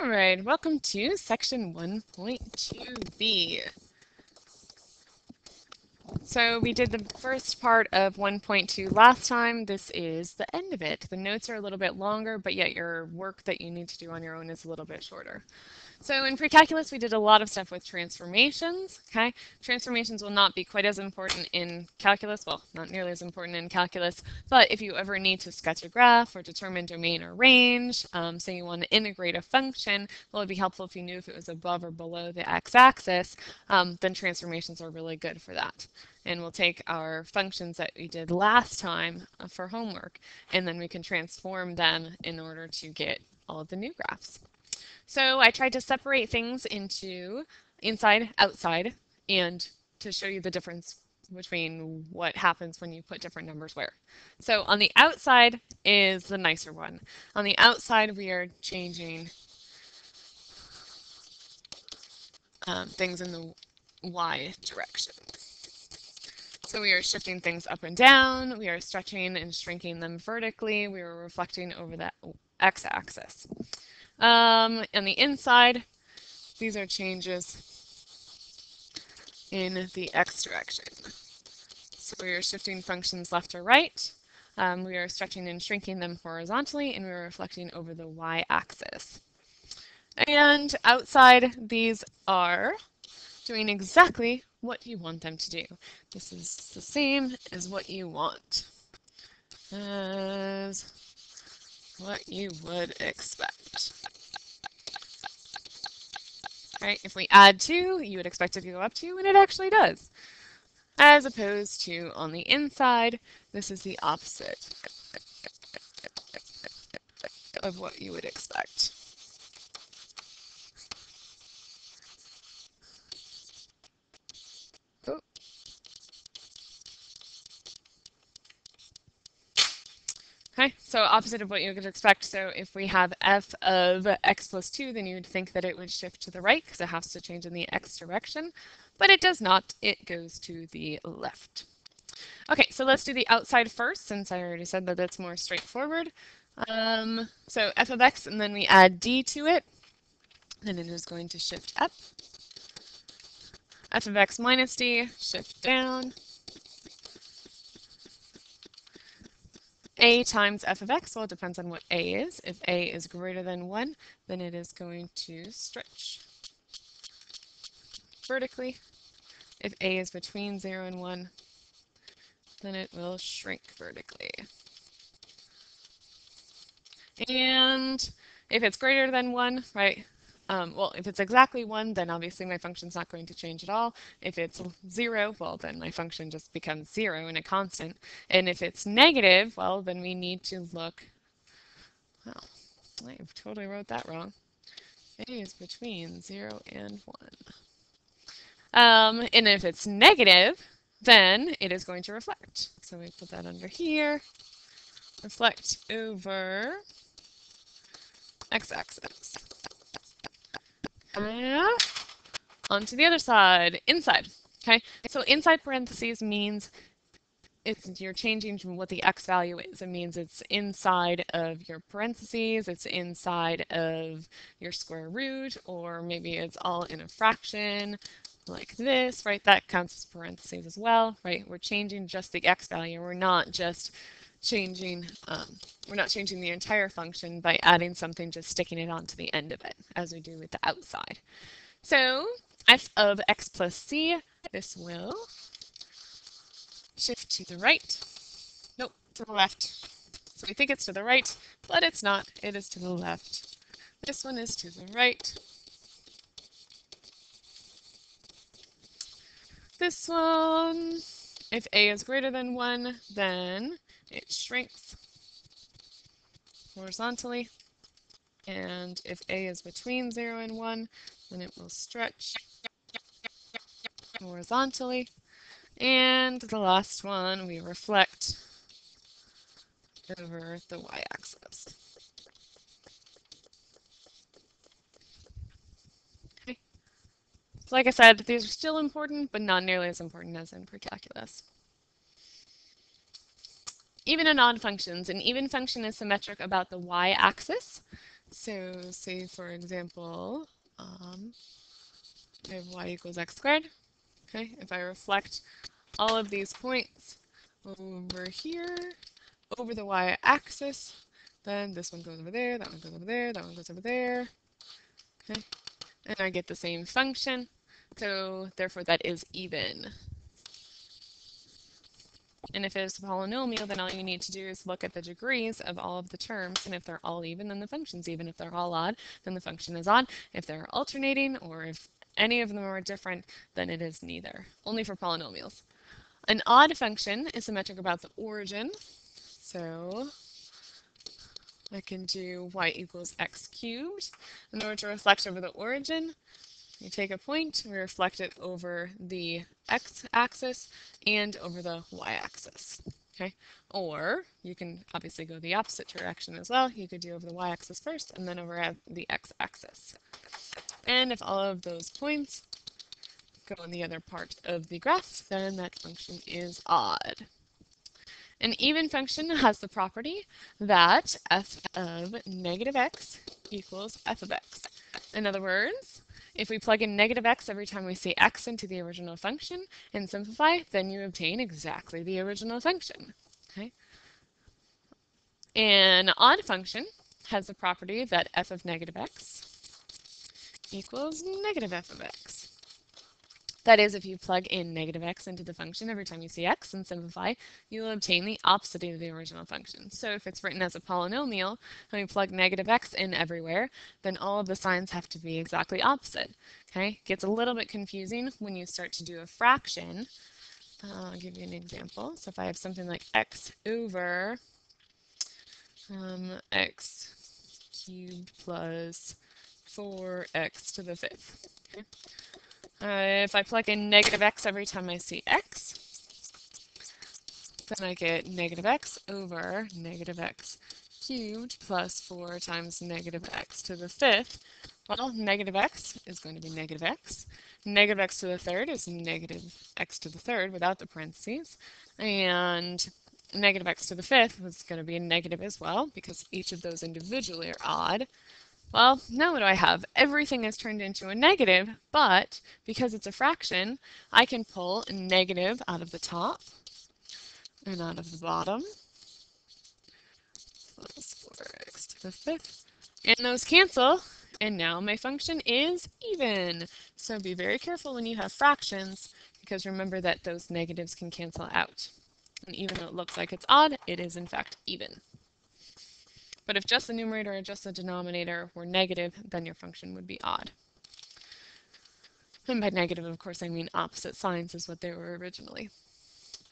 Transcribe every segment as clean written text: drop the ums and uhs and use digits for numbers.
All right, welcome to section 1.2b. So we did the first part of 1.2 last time. This is the end of it. The notes are a little bit longer, but yet your work that you need to do on your own is a little bit shorter. So in pre-calculus, we did a lot of stuff with transformations, okay? Transformations will not be quite as important in calculus, well, not nearly as important in calculus, but if you ever need to sketch a graph or determine domain or range, say you want to integrate a function, well, it'd be helpful if you knew if it was above or below the x-axis, then transformations are really good for that. And we'll take our functions that we did last time for homework, and then we can transform them in order to get all of the new graphs. So I tried to separate things into inside, outside, and to show you the difference between what happens when you put different numbers where. So on the outside is the nicer one. On the outside, we are changing things in the y direction. So we are shifting things up and down, we are stretching and shrinking them vertically, we are reflecting over that x-axis. On the inside, these are changes in the x direction. So we are shifting functions left or right, we are stretching and shrinking them horizontally, and we are reflecting over the y-axis. And outside, these are doing exactly what you want them to do. This is the same as what you want, as what you would expect. Right? If we add 2, you would expect it to go up 2, and it actually does. As opposed to on the inside, this is the opposite of what you would expect. Oh. Okay, so opposite of what you would expect. So if we have f of x plus 2, then you would think that it would shift to the right because it has to change in the x direction, but it does not. It goes to the left. Okay, so let's do the outside first, since I already said that that's more straightforward. So f of x, and then we add d to it, then it is going to shift up. F of x minus d, shift down. A times f of x, well, it depends on what a is. If a is greater than 1, then it is going to stretch vertically. If a is between 0 and 1, then it will shrink vertically. And if it's greater than 1, right, well, if it's exactly 1, then obviously my function's not going to change at all. If it's 0, well, then my function just becomes 0 and a constant. And if it's negative, well, then we need to look, well, I totally wrote that wrong. A is between 0 and 1. And if it's negative, then it is going to reflect. So we put that under here, reflect over x-axis. Onto the other side, inside. Okay, so inside parentheses means you're changing from what the x value is. It means it's inside of your parentheses, it's inside of your square root, or maybe it's all in a fraction like this, right? That counts as parentheses as well, right? We're changing just the x value. We're not just changing, the entire function by adding something, just sticking it onto the end of it, as we do with the outside. So f of x plus c, this will shift to the right. Nope, to the left. So we think it's to the right, but it's not. It is to the left. This one is to the right. This one, if a is greater than 1, then it shrinks horizontally. And if a is between 0 and 1, then it will stretch horizontally. And the last one, we reflect over the y-axis. Okay. So like I said, these are still important, but not nearly as important as in pre-calculus. Even and odd functions. An even function is symmetric about the y-axis. So say for example, I have y equals x squared. Okay, if I reflect all of these points over here, over the y-axis, then this one goes over there, that one goes over there, that one goes over there. Okay, and I get the same function. So therefore that is even. And if it's a polynomial, then all you need to do is look at the degrees of all of the terms, and if they're all even, then the function's even. If they're all odd, then the function is odd. If they're alternating, or if any of them are different, then it is neither. Only for polynomials. An odd function is symmetric about the origin. So I can do y equals x cubed. In order to reflect over the origin, you take a point, we reflect it over the x-axis and over the y-axis. Okay, or you can obviously go the opposite direction as well. You could do over the y-axis first and then over at the x-axis. And if all of those points go in the other part of the graph, then that function is odd. An even function has the property that f of negative x equals f of x. In other words, if we plug in negative x every time we see x into the original function and simplify, then you obtain exactly the original function. Okay? An odd function has the property that f of negative x equals negative f of x. That is, if you plug in negative x into the function every time you see x and simplify, you will obtain the opposite of the original function. So if it's written as a polynomial and we plug negative x in everywhere, then all of the signs have to be exactly opposite. Okay, gets a little bit confusing when you start to do a fraction. I'll give you an example. So if I have something like x over x cubed plus 4x to the fifth. Okay. If I plug in negative x every time I see x, then I get negative x over negative x cubed plus 4 times negative x to the fifth. Well, negative x is going to be negative x. Negative x to the third is negative x to the third without the parentheses. And negative x to the fifth was going to be a negative as well because each of those individually are odd. Well, now what do I have? Everything is turned into a negative, but because it's a fraction, I can pull a negative out of the top and out of the bottom. Plus 4x to the fifth. And those cancel, and now my function is even. So be very careful when you have fractions, because remember that those negatives can cancel out. And even though it looks like it's odd, it is in fact even. But if just the numerator or just the denominator were negative, then your function would be odd. And by negative, of course, I mean opposite signs is what they were originally.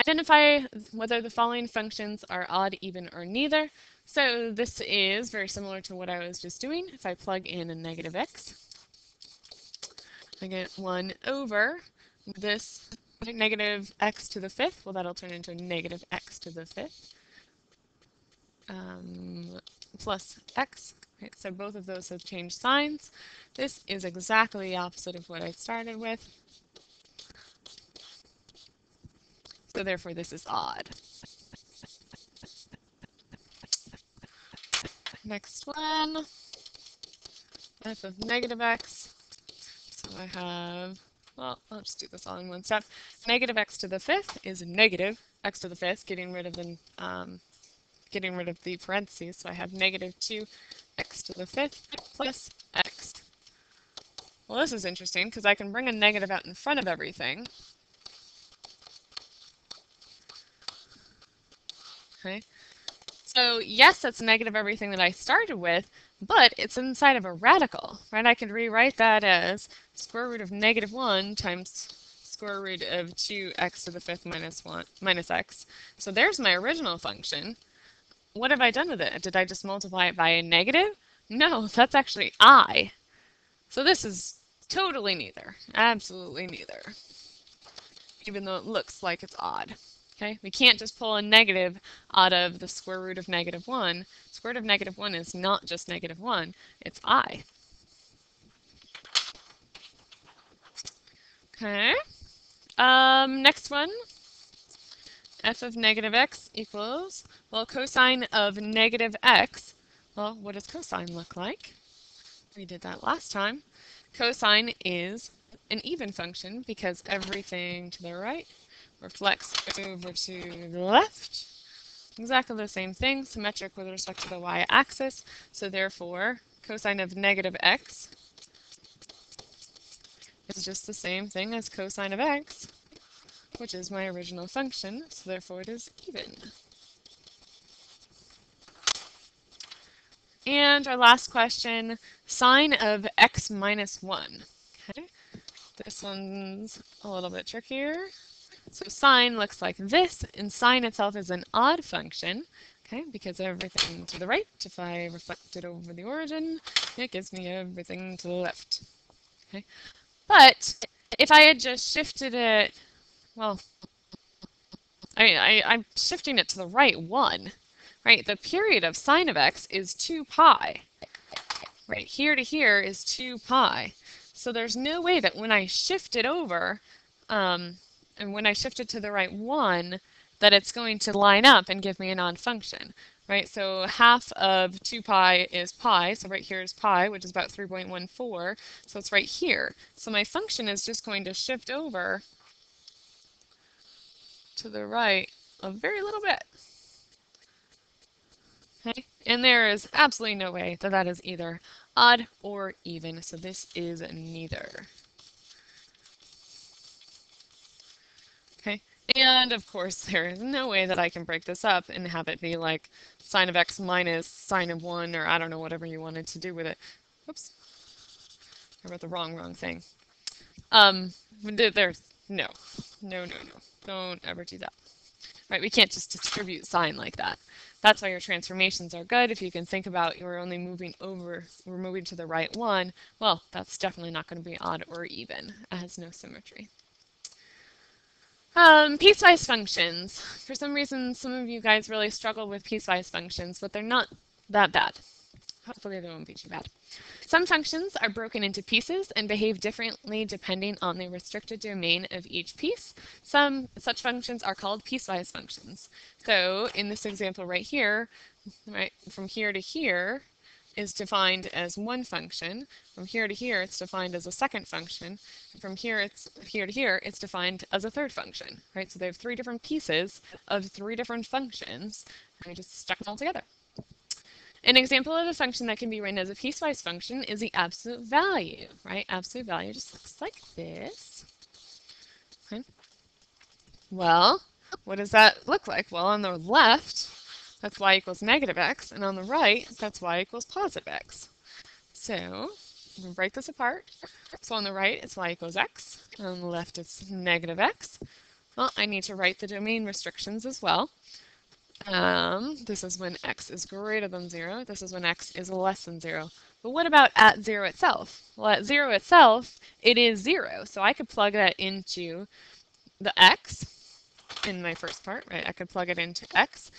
Identify whether the following functions are odd, even, or neither. So this is very similar to what I was just doing. If I plug in a negative x, I get 1 over this negative x to the fifth. Well, that'll turn into negative x to the fifth. Plus x. Okay, so both of those have changed signs. This is exactly the opposite of what I started with. So therefore this is odd. Next one, f of negative x. So I have, well, I'll just do this all in one step. Negative x to the fifth is negative x to the fifth, getting rid of the parentheses. So I have negative 2x to the fifth plus x. Well, this is interesting because I can bring a negative out in front of everything. Okay. So yes, that's negative everything that I started with, but it's inside of a radical, right? I could rewrite that as square root of negative 1 times square root of 2x to the fifth minus x. So there's my original function. What have I done with it? Did I just multiply it by a negative? No, that's actually I. So this is totally neither. Absolutely neither. Even though it looks like it's odd. Okay, we can't just pull a negative out of the square root of negative 1. Square root of negative 1 is not just negative 1, it's I. Okay, next one, f of negative x equals, well, cosine of negative x, Well, what does cosine look like? We did that last time. Cosine is an even function because everything to the right reflects over to the left. Exactly the same thing, symmetric with respect to the y-axis. So therefore, cosine of negative x is just the same thing as cosine of x, which is my original function, so therefore it is even. And our last question, sine of x minus 1. Okay, this one's a little bit trickier. So sine looks like this, and sine itself is an odd function, okay, because everything to the right, if I reflect it over the origin, it gives me everything to the left. Okay, but if I had just shifted it, well, I'm shifting it to the right one, right? The period of sine of x is 2 pi. Right here to here is 2 pi. So there's no way that when I shift it over, and when I shift it to the right one, that it's going to line up and give me an odd function, right? So half of 2 pi is pi, so right here is pi, which is about 3.14, so it's right here. So my function is just going to shift over to the right a very little bit. Okay, and there is absolutely no way that that is either odd or even, so this is neither. Okay, and of course there is no way that I can break this up and have it be like sine of x minus sine of 1, or I don't know, whatever you wanted to do with it. Oops, I wrote the wrong thing. There's no, don't ever do that. Right, we can't just distribute sine like that. That's why your transformations are good. If you can think about you're only moving over, we're moving to the right one, well, that's definitely not going to be odd or even. It has no symmetry. Piecewise functions. For some reason, some of you guys really struggle with piecewise functions, but they're not that bad. Hopefully they won't be too bad. Some functions are broken into pieces and behave differently depending on the restricted domain of each piece. Some such functions are called piecewise functions. So in this example right here, right, from here to here is defined as one function. From here to here, it's defined as a second function. From here to here, it's defined as a third function, right? So they have 3 different pieces of 3 different functions, and I just stuck them all together. An example of a function that can be written as a piecewise function is the absolute value, right? Absolute value just looks like this. Okay. Well, what does that look like? Well, on the left, that's y equals negative x, and on the right, that's y equals positive x. So, we'll break this apart. So on the right, it's y equals x, and on the left, it's negative x. Well, I need to write the domain restrictions as well. This is when x is greater than 0. This is when x is less than 0. But what about at 0 itself? Well, at 0 itself, it is 0. So I could plug that into the x in my first part, right? I could plug it into x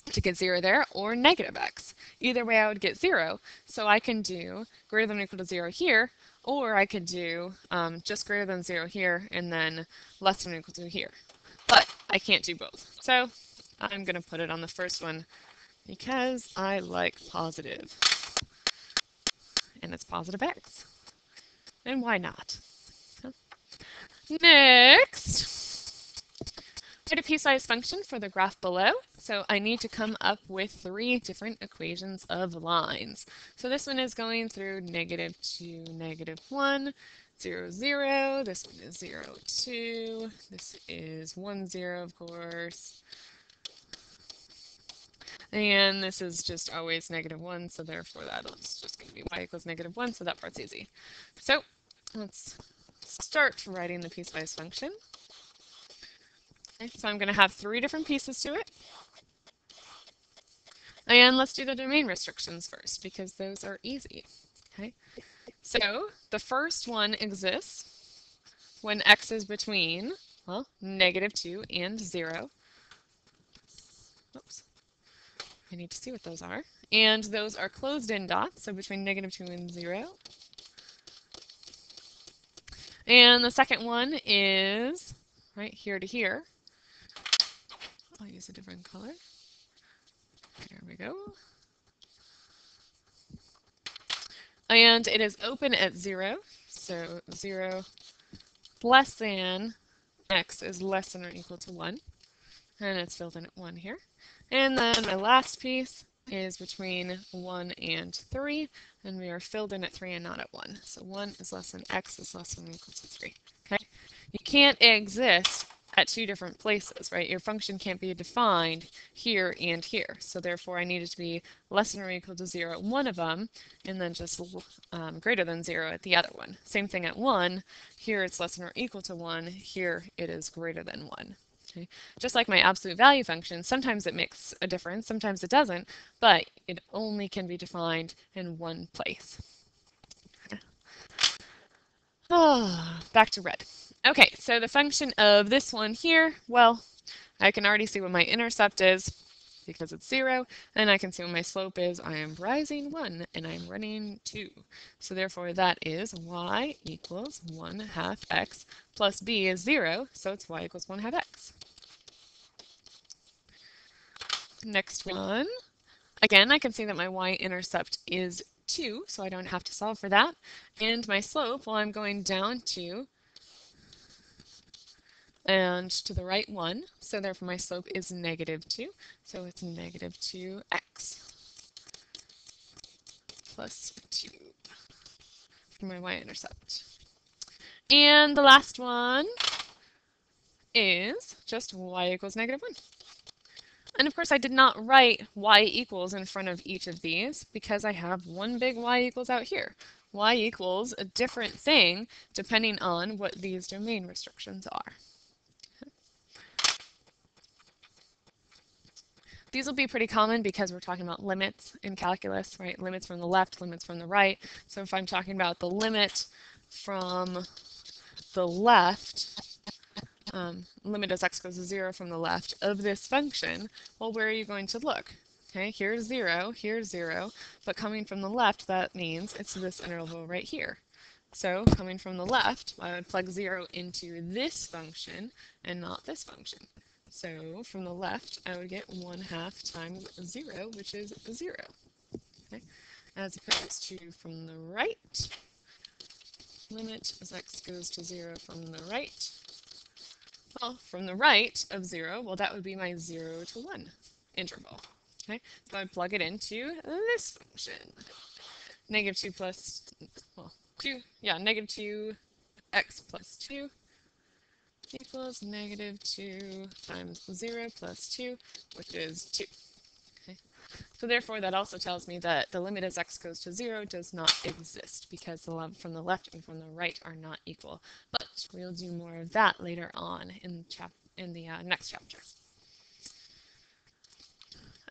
to get 0 there, or negative x. Either way, I would get 0. So I can do greater than or equal to 0 here, or I could do just greater than 0 here, and then less than or equal to here. But I can't do both. So I'm going to put it on the first one because I like positive. And it's positive x. And why not? Next, write a piecewise function for the graph below. So I need to come up with 3 different equations of lines. So this one is going through -2, -1, 0, 0. This one is 0, 2. This is 1, 0, of course. And this is just always -1, so therefore that's just going to be y equals -1, so that part's easy. So let's start writing the piecewise function. Okay, so I'm going to have 3 different pieces to it. And let's do the domain restrictions first, because those are easy. Okay, so the first one exists when x is between, well, -2 and 0. Oops. I need to see what those are. And those are closed-in dots, so between -2 and 0. And the second one is right here to here. I'll use a different color. There we go. And it is open at 0, so 0 less than x is less than or equal to 1, and it's filled in at 1 here. And then my last piece is between 1 and 3, and we are filled in at 3 and not at 1. So 1 is less than x is less than or equal to 3. Okay? You can't exist at two different places, right? Your function can't be defined here and here. So therefore I need it to be less than or equal to 0 at one of them, and then just greater than 0 at the other one. Same thing at 1. Here it's less than or equal to 1. Here it is greater than 1. Okay. Just like my absolute value function, sometimes it makes a difference, sometimes it doesn't, but it only can be defined in one place. Back to red. Okay, so the function of this one here, well, I can already see what my intercept is because it's 0, and I can see what my slope is. I am rising 1 and I'm running 2. So therefore that is y equals 1/2 x plus b is 0, so it's y equals 1/2 x. Next one. Again, I can see that my y-intercept is 2, so I don't have to solve for that. And my slope, well, I'm going down 2 and to the right 1, so therefore my slope is -2. So it's -2x plus 2 for my y-intercept. And the last one is just y equals -1. And of course I did not write y equals in front of each of these because I have one big y equals out here. Y equals a different thing depending on what these domain restrictions are. These will be pretty common because we're talking about limits in calculus, right? Limits from the left, limits from the right. So if I'm talking about the limit from the left, limit as x goes to 0 from the left of this function, well, where are you going to look? Okay, here's 0, but coming from the left, that means it's this interval right here. So coming from the left, I would plug 0 into this function and not this function. So from the left, I would get 1/2 times 0, which is 0. Okay, as opposed to from the right, limit as x goes to 0 from the right. Well, from the right of 0, well, that would be my 0 to 1 interval. Okay, so I plug it into this function. -2 plus, well, 2, yeah, -2x plus 2 equals -2 times 0 plus 2, which is 2. Okay, so therefore that also tells me that the limit as x goes to 0 does not exist because the from the left and from the right are not equal. But we'll do more of that later on in the next chapter.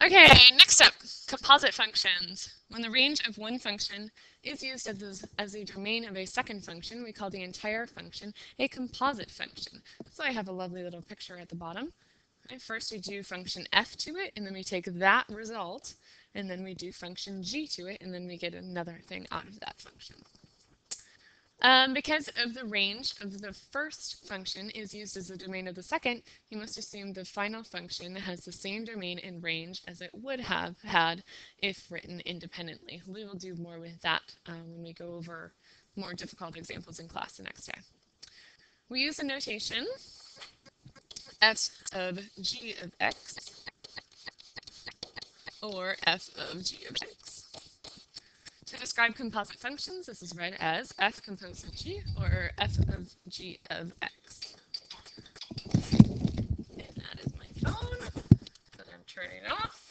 Okay, next up, composite functions. When the range of one function is used as a domain of a second function, we call the entire function a composite function. So I have a lovely little picture at the bottom. Okay, first we do function f to it, and then we take that result, and then we do function g to it, and then we get another thing out of that function. Because of the range of the first function is used as the domain of the second, you must assume the final function has the same domain and range as it would have had if written independently. We will do more with that when we go over more difficult examples in class the next time. We use a notation f of g of x or f of g of x. To describe composite functions, this is read as f composed of g or f of g of x. And that is my phone that I'm turning off.